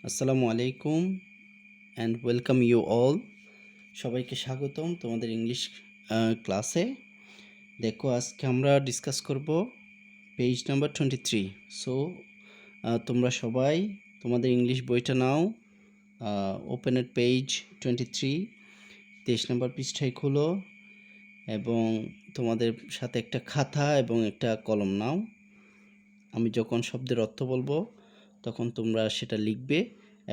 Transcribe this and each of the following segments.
আসসালামু আলাইকুম and welcome you all. সবাইকে স্বাগতম তোমাদের ইংলিশ ক্লাসে। দেখো, আজকে আমরা ডিসকাস করব পেজ নাম্বার 23। সো তোমরা সবাই তোমাদের ইংলিশ বইটা নাও, ওপেন এট পেজ 23, 23 নম্বর পৃষ্ঠায় খুলো এবং তোমাদের সাথে একটা খাতা এবং একটা কলম নাও। আমি যখন শব্দের অর্থ বলবো তখন তোমরা সেটা লিখবে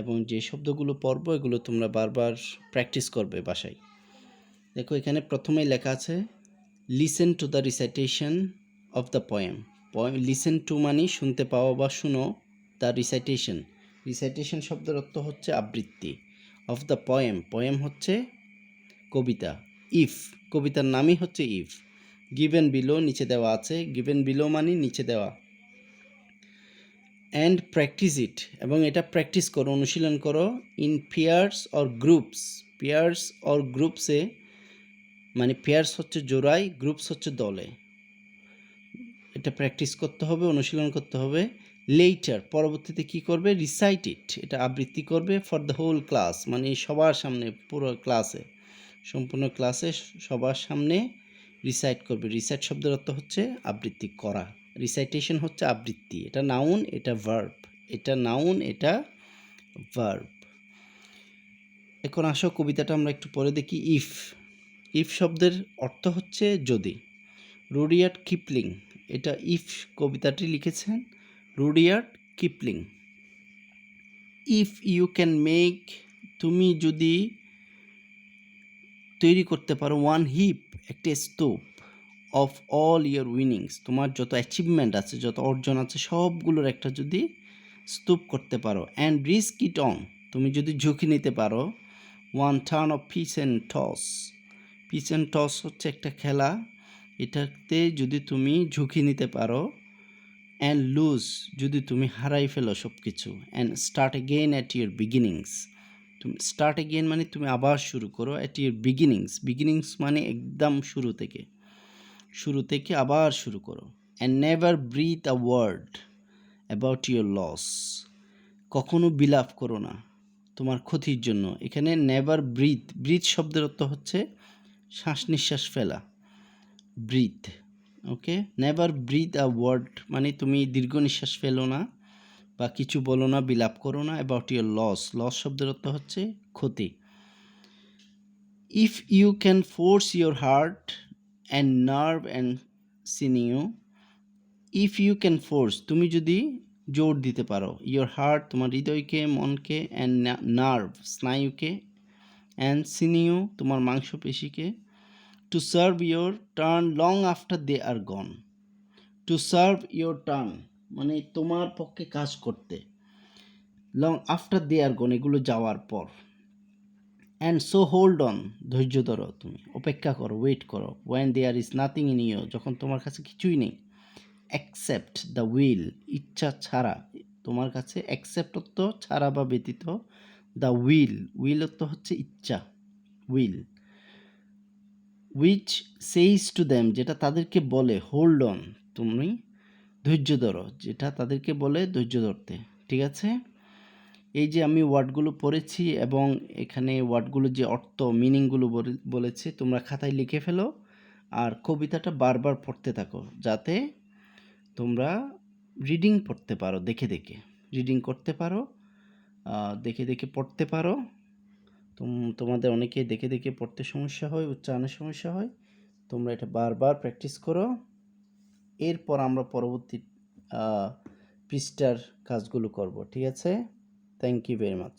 এবং যে শব্দগুলো পড়বো এগুলো তোমরা বারবার প্র্যাকটিস করবে বাসায়। দেখো, এখানে প্রথমেই লেখা আছে listen to the recitation of the poem. Listen to মানে শুনতে পাওয়া বা শুনো, দ্য রিসাইটেশন, রিসাইটেশন শব্দের অর্থ হচ্ছে আবৃত্তি, অফ দ্য পোয়েম, পোয়েম হচ্ছে কবিতা, ইফ কবিতার নামই হচ্ছে ইফ, গিভেন বিলো নিচে দেওয়া আছে, গিভেন বিলো মানে নিচে দেওয়া, অ্যান্ড প্র্যাকটিস ইট এবং এটা প্র্যাকটিস করো, অনুশীলন করো, in pairs or groups, pairs or গ্রুপসে মানে পেয়ার্স হচ্ছে জোড়ায়, গ্রুপস হচ্ছে দলে, এটা প্র্যাকটিস করতে হবে, অনুশীলন করতে হবে। লেটার পরবর্তীতে কি করবে, রিসাইট ইট, এটা আবৃত্তি করবে, ফর দ্য হোল ক্লাস মানে সবার সামনে, পুরো ক্লাসে, সম্পূর্ণ ক্লাসে সবার সামনে রিসাইট করবে। রিসাইট শব্দের অর্থ হচ্ছে আবৃত্তি করা, রিসাইটেশন হচ্ছে আবৃত্তি, এটা নাউন, এটা ভার্ব, এটা নাউন, এটা ভার্ব। এখন আসো কবিতাটা আমরা একটু পরে দেখি। ইফ, ইফ শব্দের অর্থ হচ্ছে যদি। রুডিয়ার্ড কিপলিং এটা ইফ কবিতাটি লিখেছেন Rudyard Kipling. If you can make, তুমি যদি তৈরি করতে পারো, ওয়ান হিপ, একটা স্তূপ, অফ অল ইয়োর উইনিংস, তোমার যত অ্যাচিভমেন্ট আছে, যত অর্জন আছে সবগুলোর একটা যদি স্তূপ করতে পারো, অ্যান্ড রিস্ক ইট অন, তুমি যদি ঝুঁকি নিতে পারো, one turn of pitch and toss, pitch and toss হচ্ছে একটা খেলা, এটাতে যদি তুমি ঝুঁকি নিতে পারো, অ্যান্ড লুজ, যদি তুমি হারাই ফেলো সব কিছু, and start again at your beginnings, তুমি স্টার্ট এগেইন মানে তুমি আবার শুরু করো, অ্যাট ইউর বিগিনিংস, বিগিনিংস মানে একদম শুরু থেকে, শুরু থেকে আবার শুরু করো, and never breathe a word about your loss, কখনো বিলাপ করো না তোমার ক্ষতির জন্য। এখানে নেভার ব্রিথ, ব্রিথ শব্দের অর্থ হচ্ছে শ্বাস নিঃশ্বাস ফেলা, breathe, okay. Never breathe a word মানে তুমি দীর্ঘ নিঃশ্বাস ফেলো না বা কিছু বলো না, বিলাপ করো না, অ্যাবাউট ইউর লস, লস শব্দের অর্থ হচ্ছে ক্ষতি। If you can force your heart and nerve and sinew, if you can force, তুমি যদি জোর দিতে পারো, ইয়োর হার্ট তোমার হৃদয়কে, মনকে, অ্যান্ড নার্ভ স্নায়ুকে, অ্যান্ড সিনিউ তোমার মাংসপেশিকে, to serve your turn long after they are gone, to serve your turn মানে তোমার পক্ষে কাজ করতে, লং আফটার দে আর গন এগুলো যাওয়ার পর, অ্যান্ড সো হোল্ড অন ধৈর্য ধরো, তুমি অপেক্ষা করো, ওয়েট করো, when there is nothing in you, যখন তোমার কাছে কিছুই নেই, অ্যাকসেপ্ট দ্য উইল, ইচ্ছা ছাড়া, তোমার কাছে অ্যাকসেপ্ট অর্থ ছাড়া বা ব্যতীত, দ্য উইল, উইল অর্থ হচ্ছে ইচ্ছা, will, which says to them যেটা তাদেরকে বলে, হোল্ড অন তুমি ধৈর্য ধরো, যেটা তাদেরকে বলে ধৈর্য ধরতে, ঠিক আছে। এই যে আমি ওয়ার্ডগুলো পড়েছি এবং এখানে ওয়ার্ডগুলো যে অর্থ মিনিংগুলো বলেছে তোমরা খাতায় লিখে ফেলো আর কবিতাটা বারবার পড়তে থাকো, যাতে তোমরা রিডিং পড়তে পারো, দেখে দেখে রিডিং করতে পারো, দেখে দেখে পড়তে পারো। তোমাদের অনেকে দেখে দেখে পড়তে সমস্যা হয়, উচ্চারণের সমস্যা হয়, তোমরা এটা বারবার প্র্যাকটিস করো। এরপর আমরা পরবর্তী পৃষ্ঠার কাজগুলো করব, ঠিক আছে। Thank you very much.